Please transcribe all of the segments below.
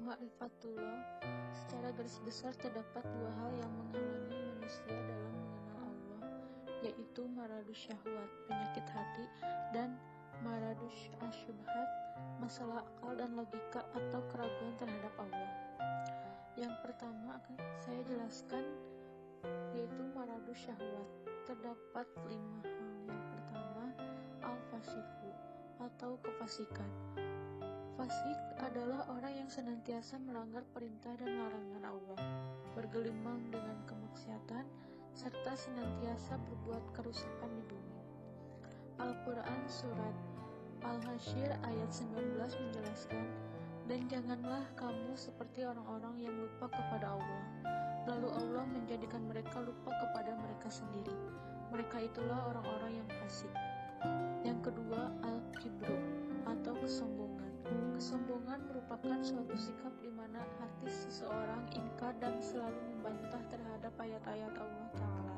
Ma'rifatullah, secara garis besar terdapat dua hal yang menghalangi manusia dalam mengenal Allah, yaitu maradus syahwat, penyakit hati, dan maradus asyubhat, masalah akal dan logika atau keraguan terhadap Allah. Yang pertama akan saya jelaskan, yaitu maradus syahwat. Terdapat 5 hal. Yang pertama, al-fasiku atau kefasikan. Fasik adalah orang yang senantiasa melanggar perintah dan larangan Allah, bergelimang dengan kemaksiatan, serta senantiasa berbuat kerusakan di bumi. Al-Quran Surat Al-Hasyr ayat 19 menjelaskan, "Dan janganlah kamu seperti orang-orang yang lupa kepada Allah, lalu Allah menjadikan mereka lupa kepada mereka sendiri. Mereka itulah orang-orang yang fasik." Yang kedua, al-kibru atau kesombongan. Kesombongan merupakan suatu sikap di mana hati seseorang ingkar dan selalu membantah terhadap ayat-ayat Allah Ta'ala.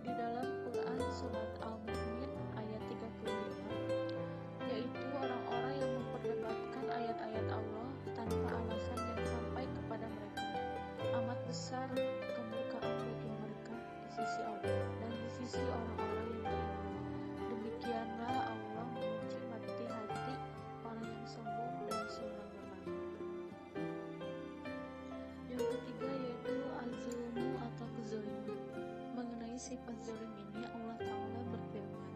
Di dalam Quran Surat Al-Mu'min ayat 35, yaitu orang-orang yang memperdebatkan ayat-ayat Allah tanpa alasan yang sampai kepada mereka. Amat besar kemurkaan bagi mereka di sisi Allah dan di sisi orang-orang yang beriman. Demikianlah Allah menguji hati orang yang sombong dan sembarangan. Yang ketiga yaitu az-zulmu atau kezaliman. Mengenai sifat zalim ini Allah Ta'ala berfirman,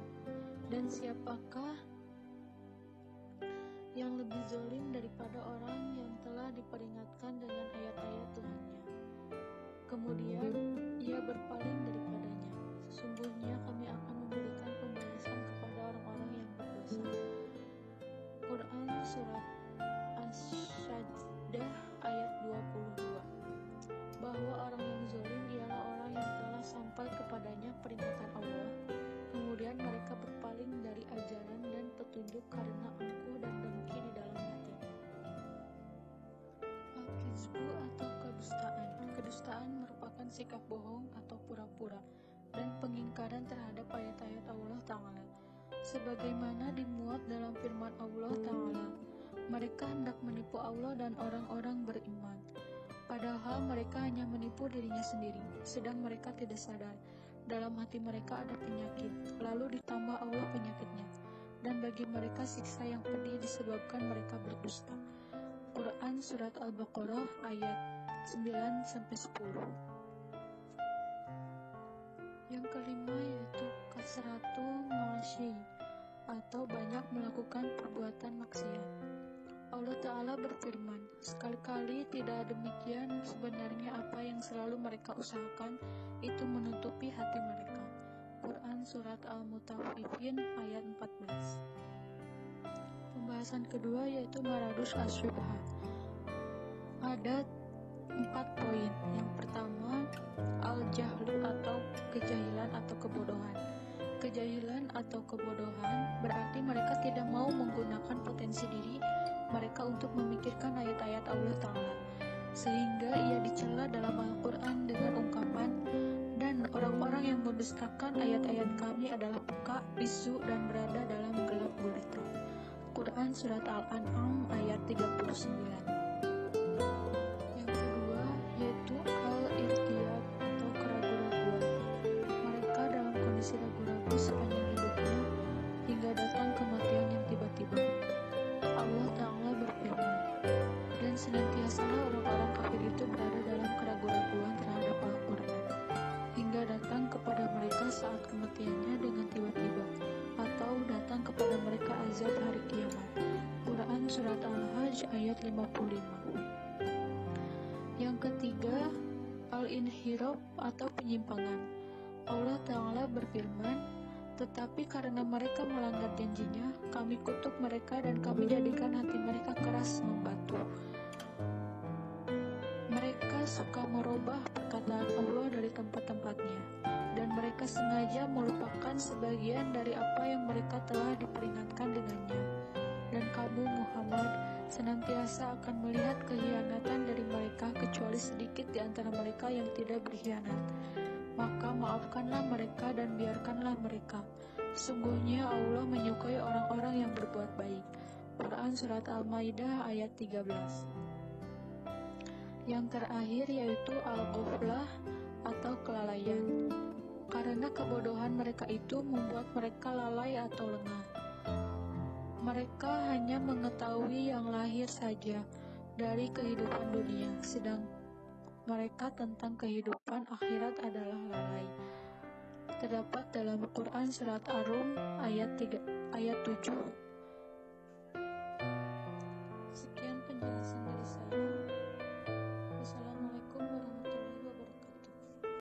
"Dan siapakah yang lebih zalim daripada orang yang telah diperingatkan dengan ayat-ayat Tuhannya, kemudian ia berpaling daripadanya. Sesungguhnya kami akan memberikan pembalasan kepada orang-orang yang berdosa." Quran Surat Asy-Sajdah ayat 22, bahwa orang yang zalim ialah orang yang telah sampai kepadanya peringatan Allah, kemudian mereka berpaling dari ajaran dan petunjuk karena angkuh dan dengki di dalam hatinya. Al-Kizbu atau kedustaan. Kedustaan merupakan sikap bohong atau pura-pura dan pengingkaran terhadap ayat-ayat Allah Ta'ala, sebagaimana dimuat dalam firman Allah Ta'ala, "Mereka hendak menipu Allah dan orang-orang beriman, padahal mereka hanya menipu dirinya sendiri, sedang mereka tidak sadar dalam hati mereka ada penyakit, lalu ditambah Allah penyakitnya, dan bagi mereka siksa yang pedih disebabkan mereka berdusta." Quran Surat Al-Baqarah ayat 9-10. Yang kelima yaitu kasratul ma'asyi atau banyak melakukan perbuatan maksiat. Allah Ta'ala berfirman, "Sekali-kali tidak demikian, sebenarnya apa yang selalu mereka usahakan itu menutupi hati mereka." Quran Surat Al-Mutaffifin ayat 14. Pembahasan kedua yaitu maradus asyubhat. Ada 4 poin. Yang pertama, al-jahlu atau kejahilan atau kebodohan. Kejahilan atau kebodohan berarti mereka tidak mau menggunakan potensi diri mereka untuk memikirkan ayat-ayat Allah Ta'ala, sehingga ia dicela dalam Al-Quran dengan ungkapan, "Dan orang-orang yang mendustakan ayat-ayat kami adalah peka, bisu, dan berada dalam gelap gulita." Quran Surat Al-An'am ayat 39. Yang kedua yaitu al-irtiyab atau keraguan-raguan. Mereka dalam kondisi ragu-ragu sepanjang hidupnya hingga datang kematian yang tiba-tiba. Allah Ta'ala berfirman, "Dan senantiasalah orang-orang kafir itu berada dalam keraguan-raguan terhadap Al-Quran, hingga datang kepada mereka saat kematiannya dengan tiba-tiba, atau datang kepada mereka azab hari kiamat." Quran Surat Al-Hajj ayat 55. Yang ketiga, al-inhiraf atau penyimpangan. Allah Ta'ala berfirman, "Tetapi karena mereka melanggar janjinya, kami kutuk mereka dan kami jadikan hati mereka keras membatu." Mereka suka merubah perkataan Allah dari tempat-tempatnya, dan mereka sengaja melupakan sebagian dari apa yang mereka telah diperingatkan dengannya. Dan kamu Muhammad senantiasa akan melihat kekhianatan dari mereka kecuali sedikit di antara mereka yang tidak berkhianat. Maka maafkanlah mereka dan biarkanlah mereka. Sungguhnya Allah menyukai orang-orang yang berbuat baik. Quran Surat Al-Maidah ayat 13. Yang terakhir yaitu al-ghaflah atau kelalaian. Karena kebodohan mereka itu membuat mereka lalai atau lengah. Mereka hanya mengetahui yang lahir saja dari kehidupan dunia, sedang mereka tentang kehidupan akhirat adalah lalai. Terdapat dalam Quran Surat Ar-Rum ayat 7